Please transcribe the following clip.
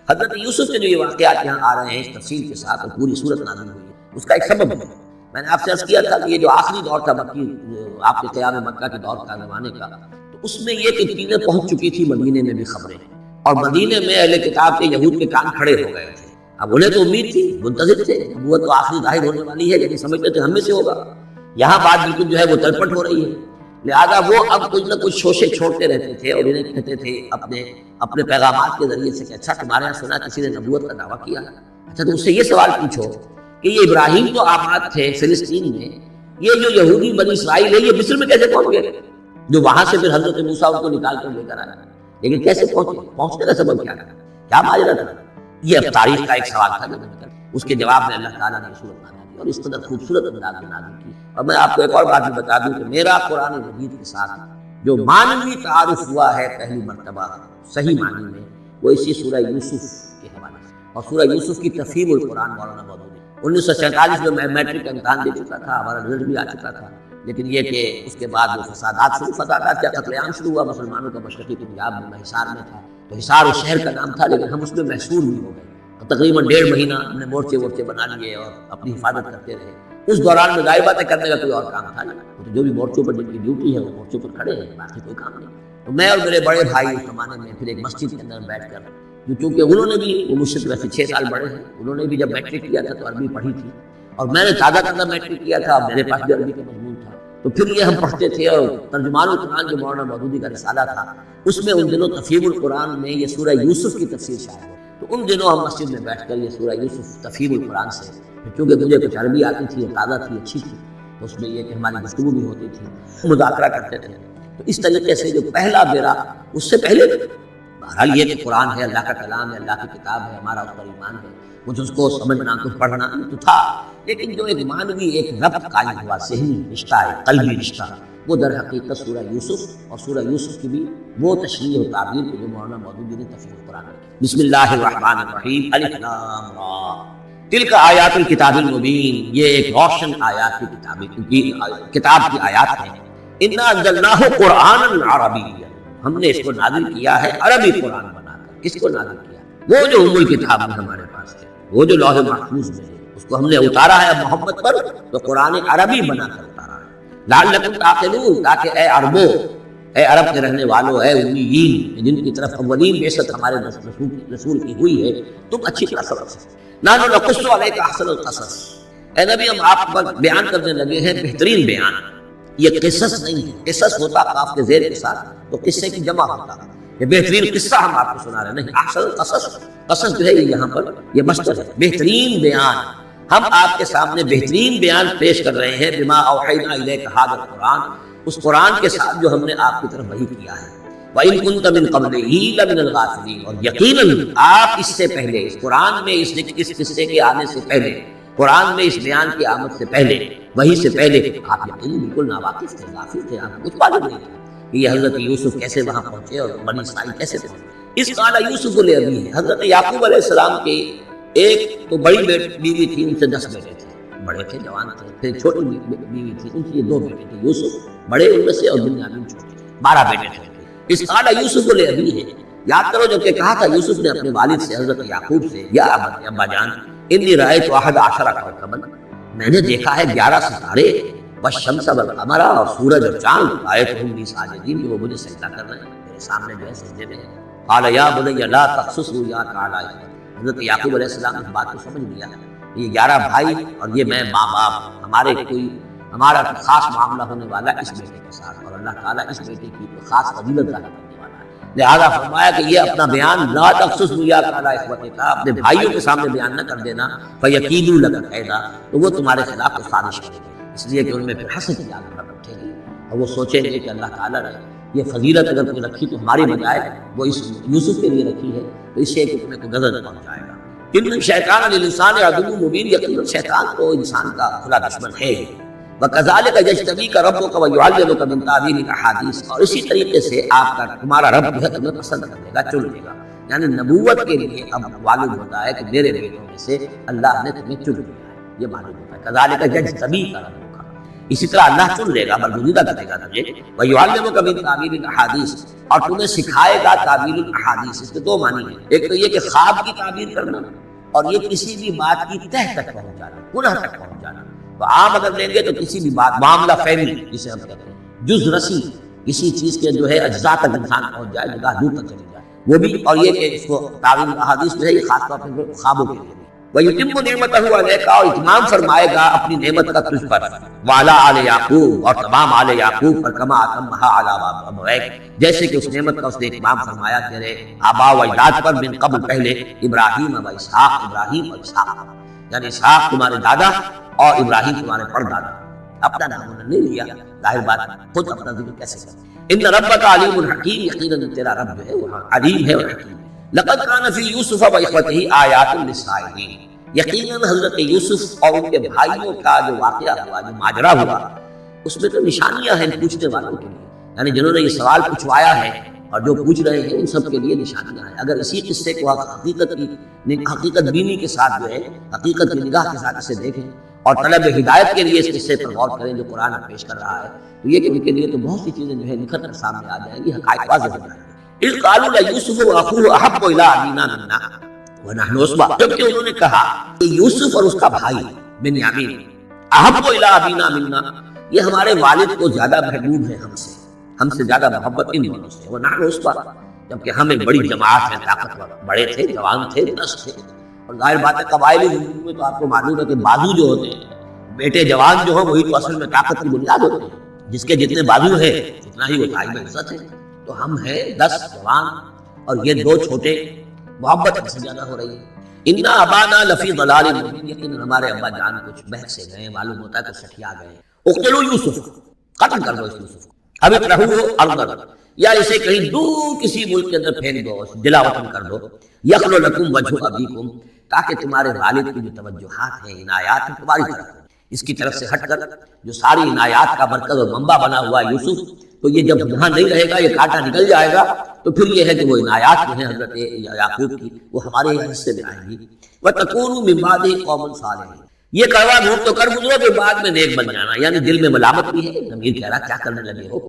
حضرت یوسف کے جو یہ واقعات یہاں آ رہے ہیں اس تفصیل کے ساتھ اور پوری صورت نازل ہوئی ہے، اس کا ایک سبب ہے۔ میں نے آپ سے عرض کیا تھا کہ یہ جو آخری دور تھا مکی، آپ کے قیام مکہ کے دور کا زمانے کا، تو اس میں یہ کہ چیزیں پہنچ چکی تھی مدینے میں بھی خبریں، اور مدینے میں اہل کتاب کے یہود کے کان کھڑے ہو گئے تھے۔ اب انہیں تو امید تھی، منتظر تھے، نبوت تو آخری ظاہر ہونے والی ہے، لیکن سمجھتے تھے ہم میں سے ہوگا۔ یہاں بات بالکل جو ہے وہ تلپٹ ہو رہی ہے، لہذا وہ اب کچھ نہ کچھ شوشے چھوڑتے رہتے تھے اور انہیں کہتے تھے اپنے پیغامات کے ذریعے سے کہ اچھا تمہارے یہاں سنا کسی نے نبوت کا دعویٰ کیا، اچھا تو اس سے یہ سوال پوچھو کہ یہ ابراہیم تو آباد تھے فلسطین میں، یہ جو یہودی بنی اسرائیل ہے یہ مصر میں کیسے پہنچ گئے؟ جو وہاں سے پھر حضرت موسیٰ ان کو نکال کر لے کر آیا، لیکن کیسے پہنچنے کا سبب کیا تھا، کیا ماجرا تھا؟ یہ اب تاریخ کا ایک سوال تھا جو اس کے جواب میں اللہ تعالیٰ نے صورت نازل کی اور اس قدر خوبصورت انداز میں نازل کی۔ اور میں آپ کو ایک اور بات بھی بتا دوں کہ میرا قرآن مجید کے ساتھ جو معنوی تعارف ہوا ہے پہلی مرتبہ صحیح معنی میں، وہ اسی سورہ یوسف کے حوالے سے، اور سورہ یوسف کی تفہیم القرآن مولانا مودودی 1947 میں میں میٹرک کا امتحان دے چکا تھا، ہمارا رزلٹ بھی آ چکا تھا، لیکن یہ کہ اس کے بعد وہ فسادات کیا قتل عام شروع ہوا مسلمانوں کا مشرقی پنجاب میں، میں حصار میں تھا، تو حصار اس شہر کا نام تھا، لیکن ہم اس میں محصور بھی ہو گئے، تقریباً 1.5 مہینہ ہم نے مورچے بنا لیے اور اپنی حفاظت کرتے رہے۔ اس دوران میں ظاہر بات ہے کرنے کا کوئی اور کام تھا نہیں، تو جو بھی مورچوں پر جن کی ڈیوٹی ہے وہ مورچوں پر کھڑے ہیں، باقی کوئی کام نہیں۔ تو میں اور میرے بڑے بھائی اس زمانے میں پھر ایک مسجد کے اندر بیٹھ کر، چونکہ انہوں نے بھی، وہ مجھ سے ویسے 6 سال بڑے ہیں، انہوں نے بھی جب میٹرک کیا تھا تو عربی پڑھی تھی، اور میں نے تازہ میٹرک کیا تھا، میرے پاس بھی عربی کا مضمون تھا، تو پھر یہ ہم پڑھتے تھے، اور ترجمان القرآن جو مولانا مودودی کا رسالہ تھا اس میں ان دنوں تفہیم القرآن میں یہ سورہ یوسف کی تفسیر شائع ہو، تو ان دنوں ہم مسجد میں بیٹھ کر یہ سورہ یوسف تفہیم القرآن سے، چونکہ مجھے کچھ عربی آتی تھی، تازہ تھی، اچھی تھی، تو اس میں یہ کہ ہماری گفتگو بھی ہوتی تھی، مذاکرہ کرتے تھے۔ تو اس طریقے سے جو پہلا بیرا، اس سے پہلے بہرحال یہ کہ قرآن ہے، اللہ کا کلام ہے، اللہ کی کتاب ہے، ہمارا اس پر ایمان ہے، کچھ اس کو سمجھنا، کچھ پڑھنا تو تھا، لیکن جو ایک معنوی ایک ربط قائم ہوا، ذہنی رشتہ ہے، قلبی رشتہ، وہ در حقیقت سورہ یوسف اور سورہ یوسف کی بھی وہ تشریح و تعبیر کے جو مولانا مودودی نے تفسیر قرآن کی۔ بسم اللہ الرحمن الرحیم، الف لام را، تلک آیات الکتاب المبین، یہ ایک روشن آیات کی کتاب کی آیات ہیں۔ انا انزلناہ قرآنا عربیا، ہم نے اس کو نازل کیا ہے عربی قرآن بنا کر۔ کس کو نازل کیا؟ وہ جو ام الکتاب میں ہمارے پاس ہے، وہ جو لوح محفوظ میں ہے، اس کو ہم نے اتارا ہے اب محمد پر، تو قرآن عربی بنا کر اتارا ہے، لعلکم تعقلون، تاکہ اے عربو، اے عرب کے رہنے والوں، اے امیین جن کی طرف اولین بعثت ہمارے رسول کی ہوئی ہے، تم اچھی طرح سمجھ سکتے۔ نحن نقص علیک احسن القصص، اے نبی ہم آپ پر بیان کرنے لگے ہیں بہترین بیان۔ یہ قصص نہیں ہے، قصص ہوتا قاف کے زیر کے ساتھ تو قصے کی جمع ہوتا، یہ بہترین قصہ ہم آپ کو سنا رہے ہیں، نہیں، احسن القصص، قصص جو ہے یہ یہاں پر یہ مصدر ہے، بہترین بیان، ہم آپ کے سامنے بہترین بیان پیش کر رہے ہیں، بما اوحینا الیک ھذا القرآن، اس قرآن کے ساتھ جو ہم نے آپ کی طرف وحی کیا ہے، وَإِن كُنتَ مِن قَبْلِهِ لَمِنَ الْغَافِلِينَ، اور یقیناً آپ اس سے پہلے، اس قرآن میں اس قصے کے آنے سے پہلے، قرآن میں اس بیان کی آمد سے پہلے، وحی سے پہلے آپ یقیناً بالکل ناواقف تھے، غافل تھے، آپ کو کچھ معلوم نہیں تھا کہ یہ حضرت یوسف کیسے وہاں پہنچے اور بنی اسرائیل کیسے پہنچے۔ اس قال یوسف لأبیہ، حضرت یعقوب علیہ السلام کے ایک تو بڑی بیوی تھی، ان سے 10 بیٹے تھے، بڑے تھے، جوان تھے، پھر چھوٹی بیوی تھی، ان سے 2 بیٹے تھے، یوسف بڑے ان میں سے اور بنیامین چھوٹے، 12 بیٹے تھے۔ اس قال یوسف لأبیہ، یاد کرو جب کہ کہا تھا یوسف نے اپنے والد سے حضرت یعقوب سے، یا ابا جان انی رأیت 11 کوكبا، میں نے دیکھا ہے 11 ستارے، والشمس والقمر، اور سورج اور چاند، رأیتهم لی ساجدین، کہ وہ مجھے سجدہ کر رہے ہیں، میرے سامنے جو ہے سجدے میں ہیں۔ قال یا بنی لا تقصص رؤیاک علی اخوتک، حضرت یعقوب علیہ السلام اس بات کو سمجھ لیا، یہ 11 بھائی اور یہ میں ماں باپ، ہمارا خاص معاملہ ہونے والا اس بیٹے کے ساتھ، اور اللہ تعالیٰ اس بیٹے کی خاص فضیلت ظاہر کرنے والا ہے، لہذا فرمایا کہ یہ اپنا بیان لا تقصص رؤیاک علی اخوتک، اپنے بھائیوں کے سامنے بیان نہ کر دینا، فیکیدوا لک کیدا، تو وہ تمہارے خلاف کوئی سازش کریں گے، اس لیے کہ ان میں پھر حسد کی آگ بیٹھے گی، اور وہ سوچیں گے کہ اللہ تعالیٰ نے یہ فضیلت اگر کوئی رکھی تو ہماری بجائے وہ اس یوسف کے لیے رکھی ہے، تو اس سے کہ تمہیں کوئی غضب پہنچ جائے گا۔ ان شیطان للانسان عدو مبین، یقیناً شیطان تو انسان کا کھلا دشمن ہے۔ وَكَذَلِكَ يَجْتَبِيكَ رَبُّكَ وَيُعَلِّمُكَ مِن تَأْوِيلِ الْأَحَادِيثِ، اور اسی طریقے سے آپ کا تمہارا رب جو ہے تمہیں پسند کر لے گا، چن لے گا، یعنی نبوت کے لیے اب والد ہوتا ہے کہ میرے بیٹوں میں سے اللہ نے تمہیں چن لیا ہے، یہ معلوم ہوتا ہے۔ كَذَلِكَ يَجْتَبِيكَ رَبُّكَ، اسی طرح اللہ چن لے گا، برگزیدہ کرے گا تجھے. وَيُعَلِّمُكَ مِن تَأْوِيلِ الْأَحَادِيث، اور تمہیں سکھائے گا تعبیر الاحادیث. اس کے دو معنی ہیں، ایک تو یہ کہ خواب کی تعبیر کرنا، اور یہ کسی بھی بات کی تہ تک پہنچ جانا، کنہ تک پہنچ جانا. تو عام اگر لیں گے تو کسی بھی بات، معاملہ فہمی جسے ہم کہتے ہیں، جز رسی، کسی چیز کے جو ہے اجزاء تک انسان پہنچ جائے، نگاہ دور تک چلی جائے، وہ بھی. اور یہ کہ اس کو تعبیر الاحادیث جو ہے یہ خاص طور پر خوابوں کے لیے. وَيُتِمُّ نِعْمَتَهُ عَلَيْكَ، اور اتمام فرمائے گا اپنی نعمت کا تجھ پر. وَعَلَىٰ آلِ یعقوب، اور تمام آل یعقوب پر. کما أتمها عَلَىٰ أبویک، جیسے کہ اس نعمت کا اس نے اتمام فرمایا تیرے آبا و اجداد پر. من قبل، پہلے. ابراہیم و اسحاق، ابراہیم اور اسحاق، یعنی اسحاق تمہارے دادا اور ابراہیم تمہارے پردادا. اپنا نام انہوں نے لیا، ظاہر بات خود اپنا ذکر کیسے کریں. ان ربک علیم الحکیم، یقیناً تیرا رب جو ہے وہ علیم ہے اور حکیم. لقد کان فی یوسف و اخوتہ آیات للسائلین، یقیناً حضرت یوسف اور ان کے بھائیوں کا جو واقعہ ہوا، جو ماجرا ہوا، اس میں تو نشانیاں ہیں پوچھنے والوں کے لیے. یعنی جنہوں نے یہ سوال پوچھوایا ہے اور جو پوچھ رہے ہیں ان سب کے لیے نشانیاں ہیں. اگر اسی قصے کو حقیقت بینی کے ساتھ جو ہے، حقیقت کی نگاہ کے ساتھ اسے دیکھیں اور طلب ہدایت کے لیے اس قصے پر غور کریں جو قرآن پیش کر رہا ہے، تو یہ کہ ان کے لیے تو بہت سی چیزیں جو ہے نکھر کر سامنے آ جائیں گی، حقائق واضح ہو جائیں گے. اذ قالوا لیوسف واخوہ احب الی ابینا منا ونحن عصبہ، جبکہ انہوں نے کہا کہ یوسف اور اس کا بھائی بنیامین احب الی ابینا منا، یہ ہمارے والد کو زیادہ محبوب ہے ہم سے زیادہ محبت ان دونوں سے. ونحن عصبہ، جبکہ ہم ایک بڑی جماعت ہیں، طاقتور، بڑے تھے، جوان تھے، نس تھے. اور ظاہر بات ہے قبائلی زندگی میں تو آپ کو معلوم ہے کہ بازو جو ہوتے ہیں، بیٹے جوان جو ہیں وہی تو اصل میں طاقت کی بنیاد ہوتے ہیں. جس کے جتنے بازو ہیں اتنا ہی وہ صاحب عزت ہے. تو ہم ہیں 10 جوان اور یہ 2 چھوٹے، محبت ہم سے زیادہ ہو رہی ہے. انا ابانا لفی ضلال مبین، یقیناً ہمارے ابا جان کچھ بہک سے گئے، معلوم ہوتا ہے کچھ سٹیا گئے. اقتلوا یوسف، قتل کر دو اس یوسف کو. اب اطرحوہ ارضا، یا اسے کہیں دور کسی ملک کے اندر پھینک دو، دلا وطن کر دو. یخل لکم وجہ ابیکم، تاکہ تمہارے والد کی جو توجہات ہیں، عنایات ہیں، تمہاری طرف ہوں. اس کی طرف سے ہٹ کر جو ساری عنایات کا مرکز اور منبع بنا ہوا ہے یوسف، تو یہ جب یہاں نہیں رہے گا، یہ کانٹا نکل جائے گا، تو پھر یہ ہے کہ وہ عنایات جو ہیں حضرت یعقوب کی، وہ ہمارے حصے میں آئیں گی. وَتَكُونُوا مِن بَعْدِهِ قَوْمًا صَالِحِينَ، یہ کڑوا گھونٹ تو کر گزرو کہ بعد میں نیک بن جانا. یعنی دل میں ملامت بھی ہے، ضمیر کہہ رہا کیا کرنے لگے ہو.